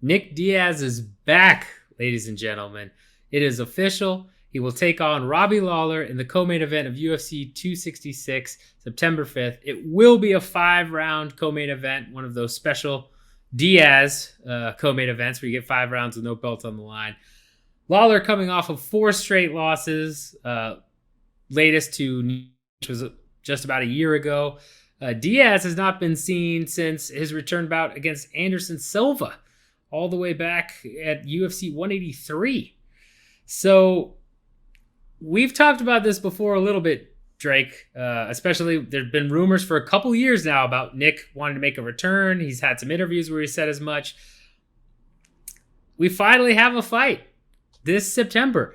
Nick Diaz is back, ladies and gentlemen. It is official. He will take on Robbie Lawler in the co-main event of UFC 266, September 5th. It will be a 5-round co-main event, one of those special Diaz co-main events where you get 5 rounds with no belt on the line. Lawler coming off of 4 straight losses, latest to which was just about a year ago. Diaz has not been seen since his return bout against Anderson Silva, all the way back at UFC 183. So we've talked about this before a little bit, Drake. Especially there's been rumors for a couple years now about Nick wanting to make a return. He's had some interviews where he said as much. We finally have a fight this September.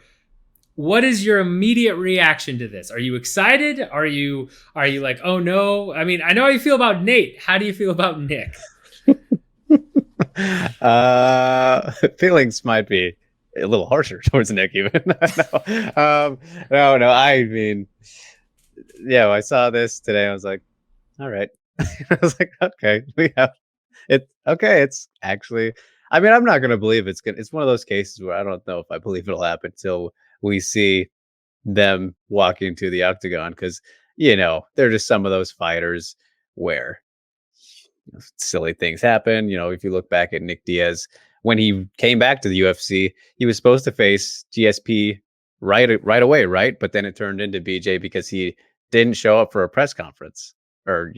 What is your immediate reaction to this? Are you excited? Are you like, oh no? I mean, I know how you feel about Nate. How do you feel about Nick? Feelings might be a little harsher towards Nick even. No. I mean, yeah, I saw this today. I was like, all right. I was like, okay, we have it. Okay, it's actually. I mean, I'm not gonna believe it's gonna. It's one of those cases where I don't know if I believe it'll happen till we see them walking to the octagon, because they're just some of those fighters where silly things happen. If you look back at Nick Diaz, when he came back to the UFC, he was supposed to face GSP right away, right? But then it turned into BJ because he didn't show up for a press conference, or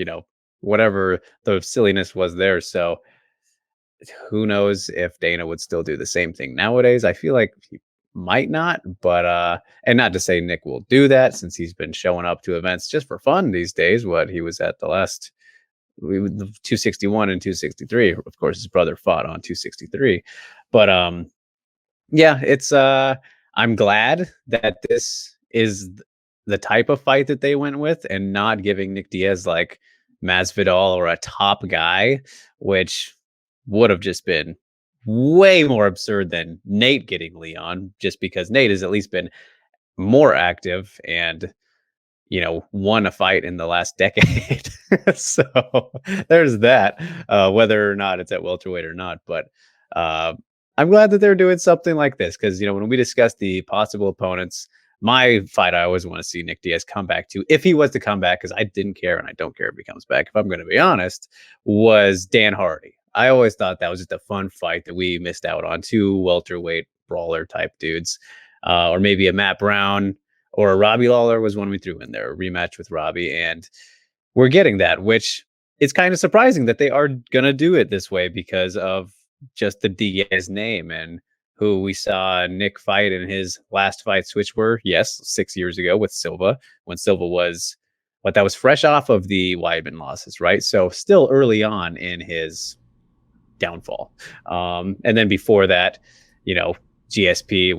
whatever the silliness was there. So who knows if Dana would still do the same thing nowadays. I feel like he might not, but and not to say Nick will do that, since he's been showing up to events just for fun these days. What he was at the last 261 and 263. Of course, his brother fought on 263. But yeah, it's I'm glad that this is the type of fight that they went with, and not giving Nick Diaz like Masvidal or a top guy, which would have just been way more absurd than Nate getting Leon, just because Nate has at least been more active and won a fight in the last decade. So there's that, whether or not it's at welterweight or not. But I'm glad that they're doing something like this, because when we discuss the possible opponents, my fight I always want to see Nick Diaz come back to, if he was to come back, because I didn't care and I don't care if he comes back, if I'm going to be honest, was Dan Hardy. I always thought that was just a fun fight that we missed out on. 2 welterweight brawler type dudes, or maybe a Matt Brown or a Robbie Lawler was one we threw in there, a rematch with Robbie. And we're getting that, which is kind of surprising that they are going to do it this way, because of just the Diaz name and who we saw Nick fight in his last fights, which were, yes, 6 years ago with Silva, when Silva was, that was fresh off of the Weidman losses, right? So still early on in his downfall. And then before that, GSP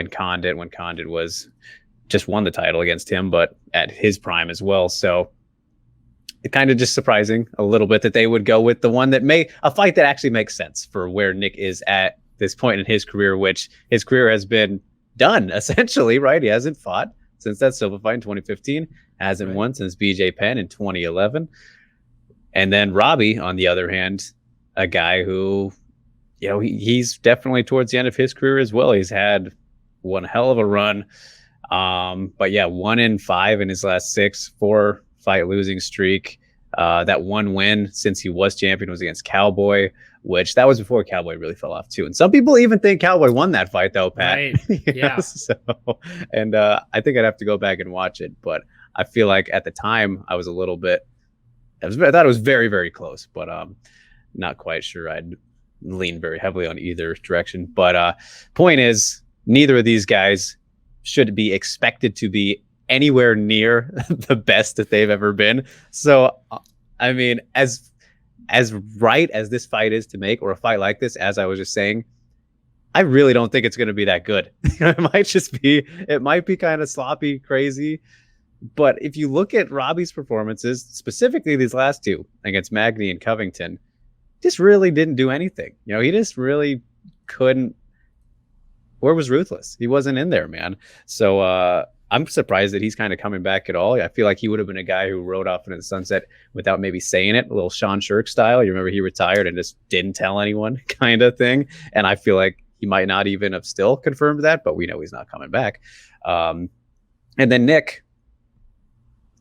and Condit, when Condit was just won the title against him, but at his prime as well. So it kind of just surprising a little bit that they would go with the one that a fight that actually makes sense for where Nick is at this point in his career, which his career has been done essentially, right? He hasn't fought since that Silva fight in 2015, hasn't won since BJ Penn in 2011. And then Robbie, on the other hand, a guy who, he's definitely towards the end of his career as well. He's had one hell of a run. But yeah, 1-5 in his last 6, 4-fight losing streak. That one win since he was champion was against Cowboy, which that was before Cowboy really fell off too. And some people even think Cowboy won that fight though, Pat. Right. Yeah. So, and I think I'd have to go back and watch it, but I feel like at the time I was a little bit, I thought it was very, very close, but not quite sure I'd lean very heavily on either direction. But point is, neither of these guys should be expected to be anywhere near the best that they've ever been. So I mean, as right as this fight is to make, or a fight like this, as I was just saying, I really don't think it's going to be that good. It might be kind of sloppy, crazy. But if you look at Robbie's performances, specifically these last 2 against Magny and Covington, just really didn't do anything. He just really couldn't. Where was Ruthless? He wasn't in there, man. So I'm surprised that he's kind of coming back at all. I feel like he would have been a guy who rode off into the sunset without maybe saying it, a little Sean Shirk style. You remember he retired and just didn't tell anyone kind of thing. And I feel like he might not even have still confirmed that, but we know he's not coming back. And then Nick,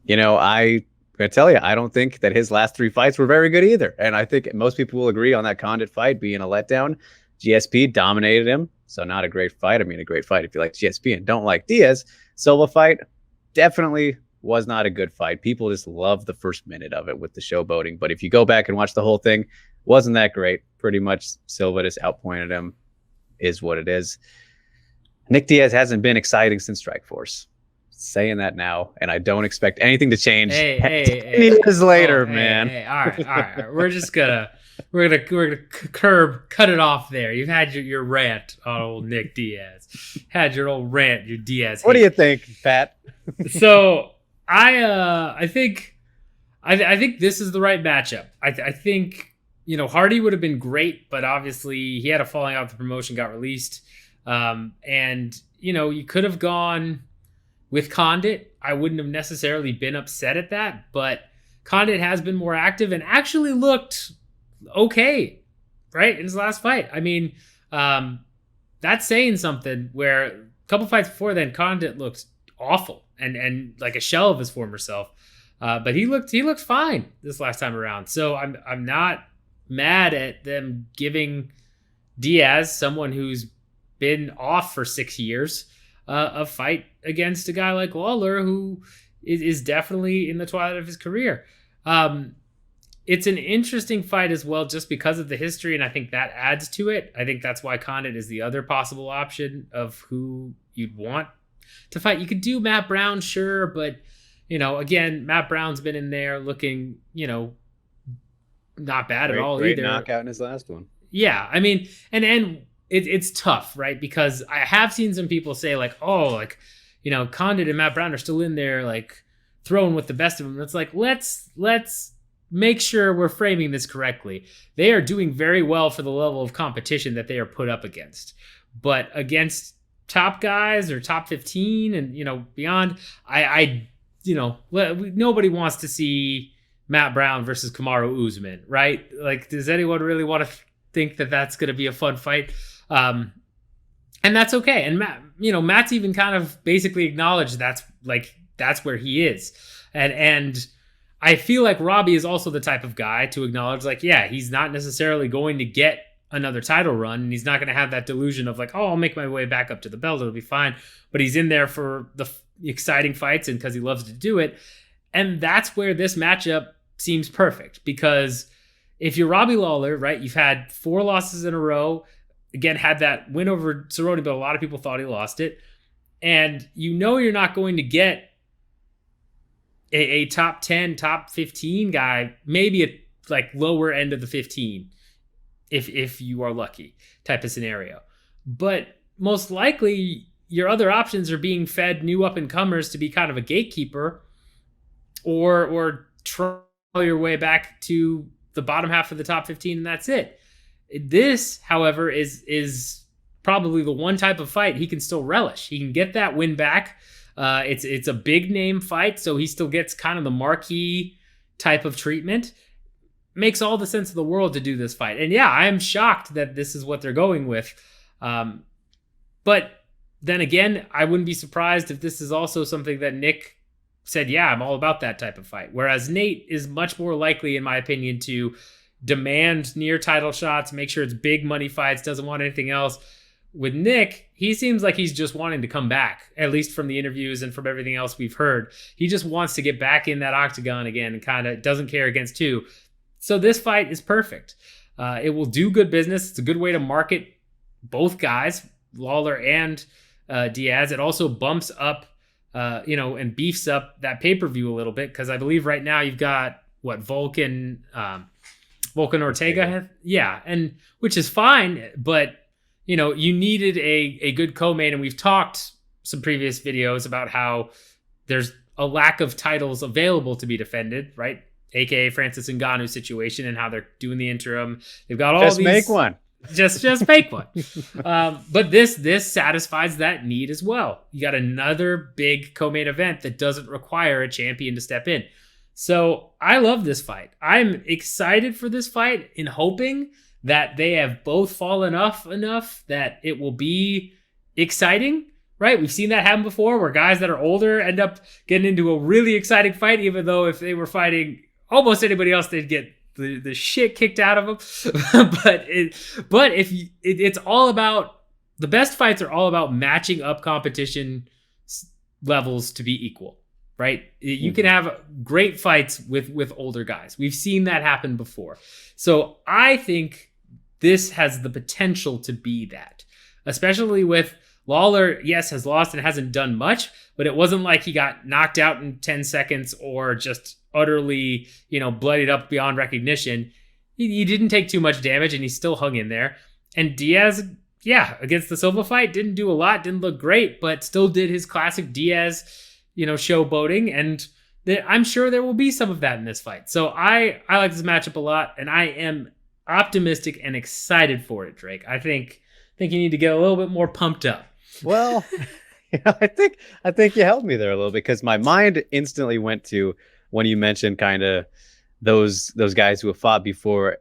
I'm going to tell you, I don't think that his last 3 fights were very good either. And I think most people will agree on that Condit fight being a letdown. GSP dominated him. So not a great fight. I mean, a great fight if you like GSP and don't like Diaz. Silva fight definitely was not a good fight. People just love the first minute of it with the showboating. But if you go back and watch the whole thing, wasn't that great. Pretty much Silva just outpointed him, is what it is. Nick Diaz hasn't been exciting since Strikeforce. Saying that now, and I don't expect anything to change 10 years later, man. All right. We're gonna cut it off there. You've had your rant on old Nick Diaz. Had your old rant, your Diaz. What do you think, Pat? So I think this is the right matchup. I think Hardy would have been great, but obviously he had a falling out with the promotion, got released, and you could have gone with Condit. I wouldn't have necessarily been upset at that, but Condit has been more active and actually looked okay, right, in his last fight. I mean, that's saying something, where a couple fights before then, Condit looked awful and like a shell of his former self. But he looked fine this last time around. So I'm not mad at them giving Diaz, someone who's been off for 6 years, a fight against a guy like Lawler, who is definitely in the twilight of his career. It's an interesting fight as well, just because of the history, and I think that adds to it. I think that's why Condit is the other possible option of who you'd want to fight. You could do Matt Brown, sure, but again, Matt Brown's been in there looking, not bad at all great either. Knockout in his last one. Yeah, I mean, and it's tough, right? Because I have seen some people say Condit and Matt Brown are still in there, like throwing with the best of them. It's like, let's make sure we're framing this correctly. They are doing very well for the level of competition that they are put up against, but against top guys or top 15 and beyond, nobody wants to see Matt Brown versus Kamaru Usman, right? Like, does anyone really want to think that that's going to be a fun fight? And that's okay. And Matt's even kind of basically acknowledged that's where he is. And I feel like Robbie is also the type of guy to acknowledge, he's not necessarily going to get another title run, and he's not going to have that delusion of I'll make my way back up to the belt, it'll be fine. But he's in there for the exciting fights and because he loves to do it. And that's where this matchup seems perfect, because if you're Robbie Lawler, right, you've had 4 losses in a row, again, had that win over Cerrone, but a lot of people thought he lost it. And you're not going to get a top 10, top 15 guy, maybe a lower end of the 15, if you are lucky, type of scenario. But most likely your other options are being fed new up and comers to be kind of a gatekeeper, or try your way back to the bottom half of the top 15, and that's it. This, however, is probably the one type of fight he can still relish. He can get that win back. It's a big name fight, so he still gets kind of the marquee type of treatment. Makes all the sense of the world to do this fight. And yeah, I am shocked that this is what they're going with. But then again, I wouldn't be surprised if this is also something that Nick said, yeah, I'm all about that type of fight. Whereas Nate is much more likely, in my opinion, to demand near title shots, make sure it's big money fights, doesn't want anything else. With Nick, he seems like he's just wanting to come back, at least from the interviews and from everything else we've heard. He just wants to get back in that octagon again and kind of doesn't care against two. So this fight is perfect. It will do good business. It's a good way to market both guys, Lawler and Diaz. It also bumps up, and beefs up that pay-per-view a little bit, because I believe right now you've got Volkan Ortega. Yeah, and which is fine, but you needed a good co-main, and we've talked some previous videos about how there's a lack of titles available to be defended, right? AKA Francis Ngannou's situation and how they're doing the interim. They've got all just these. make one. just fake one. But this satisfies that need as well. You got another big co-main event that doesn't require a champion to step in. So I love this fight. I'm excited for this fight in hoping that they have both fallen off enough that it will be exciting, right? We've seen that happen before where guys that are older end up getting into a really exciting fight, even though if they were fighting almost anybody else, they'd get the shit kicked out of them. It's all about, the best fights are all about matching up competition levels to be equal, right? You can have great fights with older guys. We've seen that happen before. So I think this has the potential to be that, especially with Lawler, yes, has lost and hasn't done much, but it wasn't like he got knocked out in 10 seconds or just utterly, bloodied up beyond recognition. He didn't take too much damage and he still hung in there. And Diaz, against the Silva fight, didn't do a lot, didn't look great, but still did his classic Diaz, showboating. And I'm sure there will be some of that in this fight. So I like this matchup a lot, and I am optimistic and excited for it, Drake. I think you need to get a little bit more pumped up. Well, I think you helped me there a little bit, because my mind instantly went to when you mentioned kind of those guys who have fought before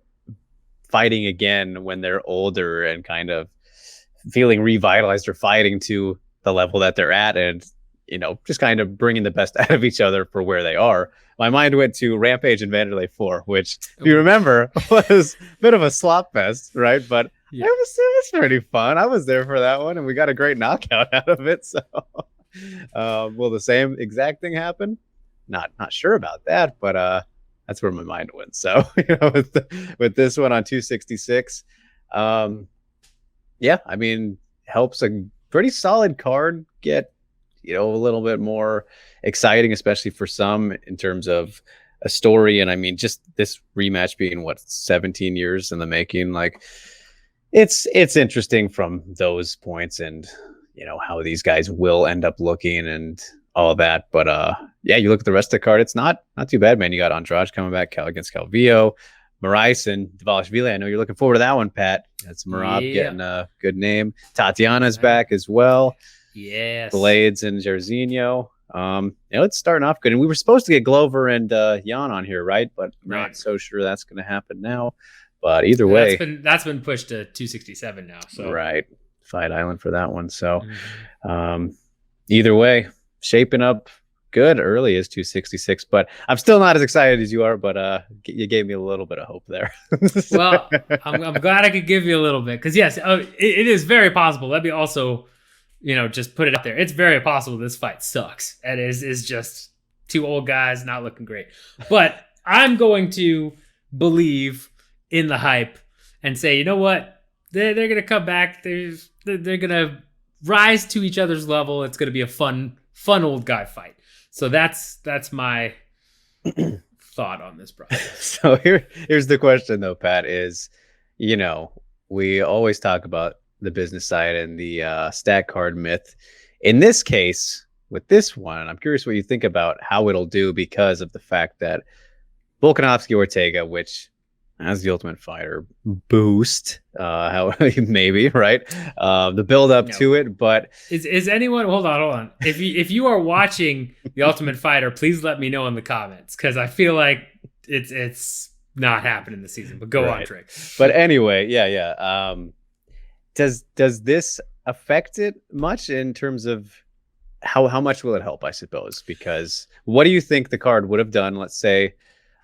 fighting again when they're older and kind of feeling revitalized or fighting to the level that they're at, and just kind of bringing the best out of each other for where they are. My mind went to Rampage and Vanderlei 4, which, if you remember, was a bit of a slop fest, right? But it was pretty fun. I was there for that one, and we got a great knockout out of it. So, will the same exact thing happen? Not sure about that, but that's where my mind went. So, with this one on 266, helps a pretty solid card get a little bit more exciting, especially for some in terms of a story. And just this rematch being 17 years in the making, like it's interesting from those points, and how these guys will end up looking and all that. But you look at the rest of the card, it's not too bad, man. You got Andrade coming back, against Calvillo, Moraes and Dvalishvili. I know you're looking forward to that one, Pat. That's Marab getting a good name. Tatiana's back as well. Yes. Blades and Jairzinho. It's starting off good. And we were supposed to get Glover and Jan on here, right? But not so sure that's going to happen now. But either way, that's been pushed to 267 now. So right, Fight Island for that one. So either way, shaping up good early is 266. But I'm still not as excited as you are. But you gave me a little bit of hope there. Well, I'm glad I could give you a little bit, because yes, it is very possible. Let me also, just put it out there. It's very possible this fight sucks and is just two old guys not looking great. But I'm going to believe in the hype and say, you know what? They're going to come back. They're going to rise to each other's level. It's going to be a fun old guy fight. So that's my thought on this process. So here's the question though, Pat, is, we always talk about the business side and the stat card myth. In this case, with this one, I'm curious what you think about how it'll do, because of the fact that Volkanovski Ortega, which has the Ultimate Fighter boost, how maybe, right? The build up to it, but is anyone, hold on. If you are watching the Ultimate Fighter, please let me know in the comments, because I feel like it's not happening this season. But go on, Drake. But anyway, Does this affect it much in terms of how much will it help, I suppose? Because what do you think the card would have done? Let's say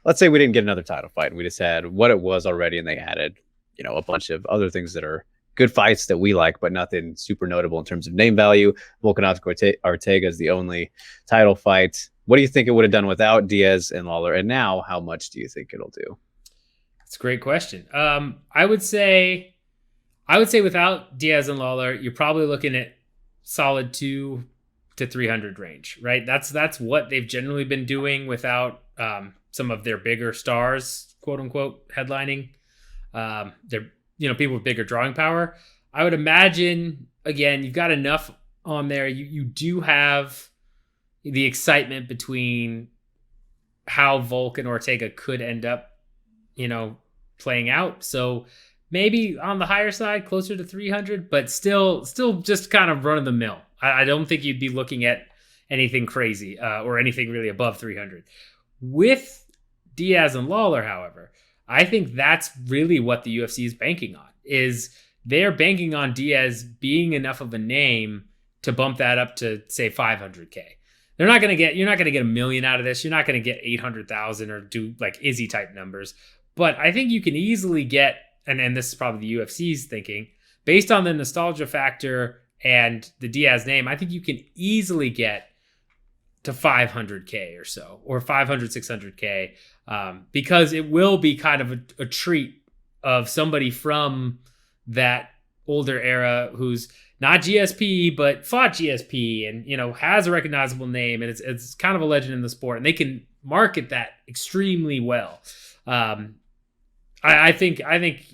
we didn't get another title fight and we just had what it was already, and they added, a bunch of other things that are good fights that we like, but nothing super notable in terms of name value. Volkanovski Ortega is the only title fight. What do you think it would have done without Diaz and Lawler? And now, how much do you think it'll do? That's a great question. I would say without Diaz and Lawler, you're probably looking at solid 200 to 300 range, right? That's what they've generally been doing without some of their bigger stars, quote unquote, headlining. They're people with bigger drawing power. I would imagine, again, you've got enough on there. You do have the excitement between how Volk and Ortega could end up, playing out. So maybe on the higher side, closer to 300, but still just kind of run of the mill. I don't think you'd be looking at anything crazy or anything really above 300. With Diaz and Lawler, however, I think that's really what the UFC is banking on. Is they're banking on Diaz being enough of a name to bump that up to say 500K. You're not going to get $1 million out of this. You're not going to get 800,000 or do like Izzy type numbers. But I think you can easily get, and this is probably the UFC's thinking, based on the nostalgia factor and the Diaz name, I think you can easily get to 500K or so, or 500, 600K, because it will be kind of a treat of somebody from that older era who's not GSP, but fought GSP and, has a recognizable name. And it's kind of a legend in the sport, and they can market that extremely well. I think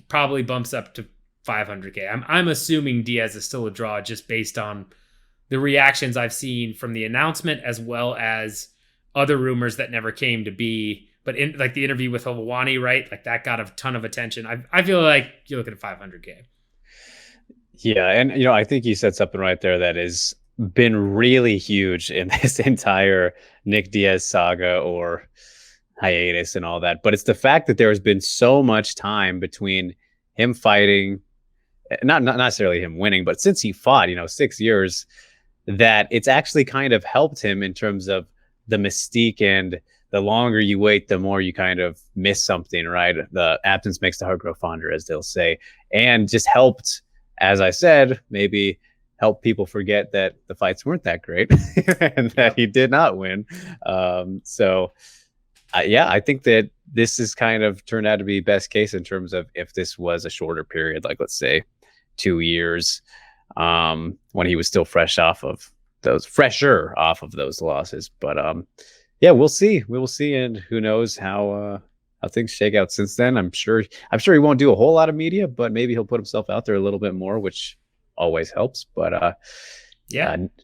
probably bumps up to 500K. I'm assuming Diaz is still a draw just based on the reactions I've seen from the announcement, as well as other rumors that never came to be. But in like the interview with Helwani, right? Like that got a ton of attention. I feel like you're looking at 500K. Yeah, and I think you said something right there that has been really huge in this entire Nick Diaz saga or hiatus and all that. But it's the fact that there has been so much time between him fighting, not necessarily him winning, but since he fought, 6 years, that it's actually kind of helped him in terms of the mystique, and the longer you wait, the more you kind of miss something, right? The absence makes the heart grow fonder, as they'll say, and just helped, as I said, maybe help people forget that the fights weren't that great and that he did not win. I think that this is kind of turned out to be best case in terms of if this was a shorter period, like let's say 2 years, when he was still fresher off of those losses. But we'll see. We will see, and who knows how things shake out since then. I'm sure he won't do a whole lot of media, but maybe he'll put himself out there a little bit more, which always helps. But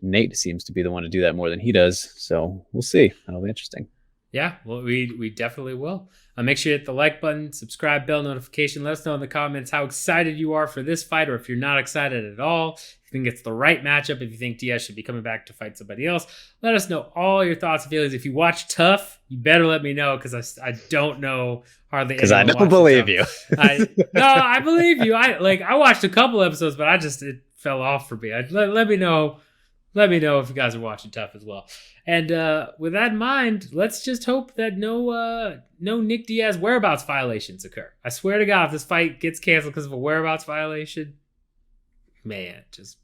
Nate seems to be the one to do that more than he does. So we'll see. That'll be interesting. Yeah, well, we definitely will. Make sure you hit the like button, subscribe, bell notification. Let us know in the comments how excited you are for this fight, or if you're not excited at all. If you think it's the right matchup, if you think Diaz should be coming back to fight somebody else, let us know all your thoughts and feelings. If you watch Tough, you better let me know, because I don't know hardly anyone. Because I don't believe you. No, I believe you. I watched a couple episodes, but it fell off for me. Let me know. Let me know if you guys are watching Tough as well. And with that in mind, let's just hope that no Nick Diaz whereabouts violations occur. I swear to God, if this fight gets canceled because of a whereabouts violation, man, just